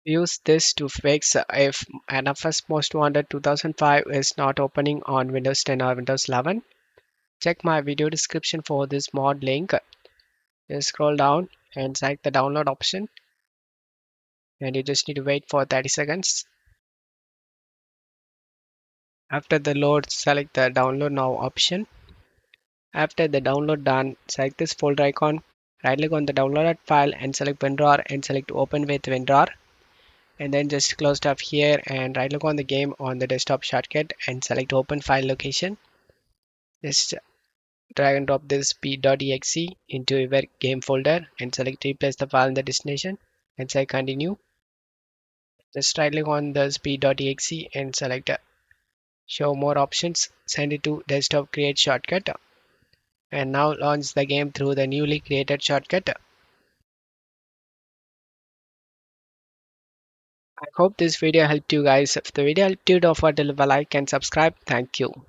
Use this to fix if NFS Most Wanted 2005 is not opening on Windows 10 or Windows 11. Check my video description for this mod link. Just scroll down and select the download option, and you just need to wait for 30 seconds. After the load, select the download now option. After the download done, select this folder icon, right click on the downloaded file and select WinRAR and select open with WinRAR. And then just close tab here and right click on the game on the desktop shortcut and select open file location. Just drag and drop this p.exe into your game folder and select replace the file in the destination and say continue. Just right click on the p.exe and select show more options, send it to desktop create shortcut, and now launch the game through the newly created shortcut. I hope this video helped you guys. If the video helped you, don't forget to leave a like and subscribe. Thank you.